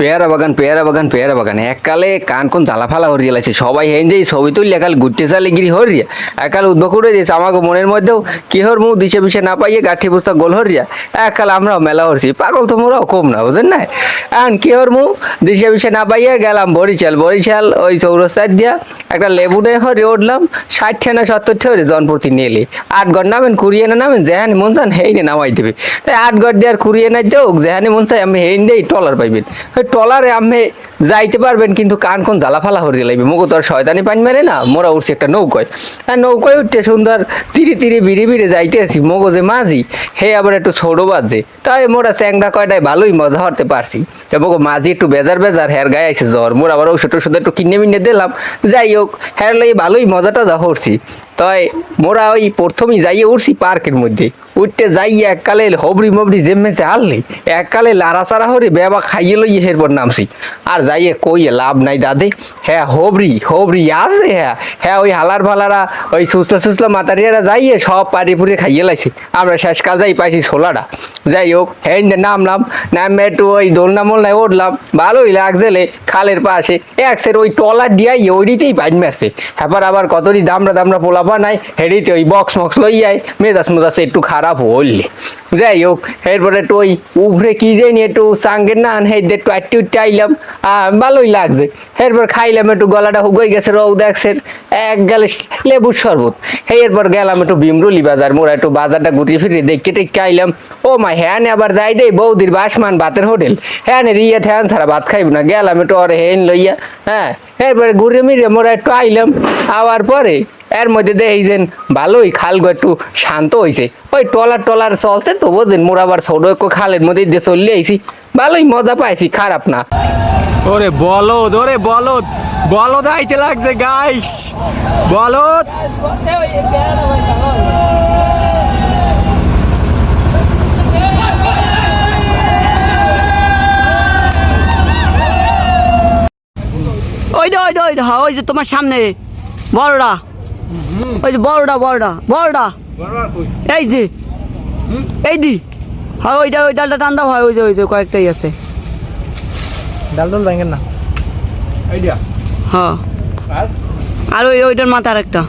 পেয়ারা বাগান পেয়ারা বাগান পেয়ারা বাগান এককালে কান কোন জ্বালা ফালা হরিয়া লাগছে সবাই হেন যে ছবি তুললে একাল ঘুরতে চালে গিরি হরিয়া একাল উদ্ভব করে দিয়েছে আমাকে মনের মধ্যেও কি হর মুখ দিশে পিছে না পাইয়ে গাঠি পুস্তক গোল হরিয়া এককাল আমরাও মেলা হরছি পাগল তো মোরাও কম না বুঝেন না এখন কি হর মুখ দিশে পিছে না পাইয়ে গেলাম বরিশাল বরিশাল ওই চৌরাস্তায় দিয়া একটা লেবু নিয়ে হরে উঠলাম 60 না 70 হরে জনপ্রতি নিলে 8 ঘর নামেন কুড়িয়ে না নামেন যেহানি মন চান হেইনে নামাই দেবে তাই 8 ঘর দিয়ে আর কুড়িয়ে না দেওক যেহানি মন চাই আমি হেইন দেই টলার পাইবেন ওই টলারে আমি যাইতে পারবেন কিন্তু কান কোন জ্বালা ফালা হরিয়ে লাগবে মুখ তো আর শয়তানি পানি মেরে না মোরা উঠছি একটা নৌকায় আর নৌকায় উঠতে সুন্দর তিরি তিরি বিড়ি বিড়ে যাইতে আছি মগজে মাঝি হে আবার একটু ছোট বাজছে তাই মোরা চ্যাংড়া কয়টায় ভালোই মজা হতে পারছি এবং মাঝি একটু বেজার বেজার হের গায়ে আইছে জ্বর মোর আবার ঔষধ টষধ একটু কিনে মিনে দিলাম যাই হোক হের লাগে ভালোই মজা টজা করছি তাই মোরা ওই প্রথমেই যাইয়ে উঠছি পার্কের মধ্যে উঠতে যাইয়ে এককালে হবরি মবরি জেমেছে হারলে এককালে লাড়াচাড়া হরে বেবা খাইয়ে লইয়ে হেরপর নামছি আর যাইয়ে কইয়ে লাভ নাই দাদে হ্যাঁ হবরি হবরি আছে হ্যাঁ হ্যাঁ ওই হালার ফালারা ওই সুস্থ সুস্থ মাতারিয়ারা যাইয়ে সব পাড়ি ফুড়ে খাইয়ে লাইছে আমরা শেষকাল যাই পাইছি ছোলাটা যাই হোক হ্যাঁ নামলাম নামে একটু ওই দোলনা মোলনায় উঠলাম ভালোই লাগছেলে খালের পাশে একসের ওই টলার ডিয়াই ওইটিতেই পাইন মারছে হ্যাঁ আবার কতটি দামরা দামরা পোলাপা নাই হেডিতে ওই বক্স মক্স লইয়াই মেজাজ মেজাজ একটু খারাপ হইলে যাই হোক এরপরে একটু ওই উভরে কি জানি একটু সাঙ্গের না হেঁটে একটু আটটি উঠতে আইলাম ভালোই লাগছে এরপর খাইলাম একটু গলাটা হুগই গেছে রৌ দেখছেন এক গেলে লেবুর শরবত এরপর গেলাম একটু ভীমরুলি বাজার মোড়া একটু বাজারটা ঘুরিয়ে ফিরিয়ে দেখে টেকে আইলাম ও মা হ্যান আবার যাই দেই বৌদির বাসমান ভাতের হোটেল হ্যাঁ রিয়া হ্যান ছাড়া ভাত খাইব না গেলাম একটু ওরে হেন লইয়া হ্যাঁ এরপরে ঘুরে মিরে মোড়া একটু আইলাম আওয়ার পরে এর মধ্যে দেখেছেন ভালোই খালগো একটু শান্ত হয়েছে ওই টলার চলছে তো বোঝেন মোর আবার ছোট একটু খালের মধ্যে দিয়ে চলে আইছি ভালোই মজা পাইছি খারাপ না ওরে বলদ বলদ আইতে লাগছে গাইস বলদ ওইটা ওই যে তোমার সামনে বড়টা ওই যে বড়টা এই যে এই দি হ্যাঁ ওই ডালটা টান্দা হয় ওই যে কয়েকটাই আছে ডাল ভাঙেন না হ্যাঁ আর ওইটার মাথা আর একটা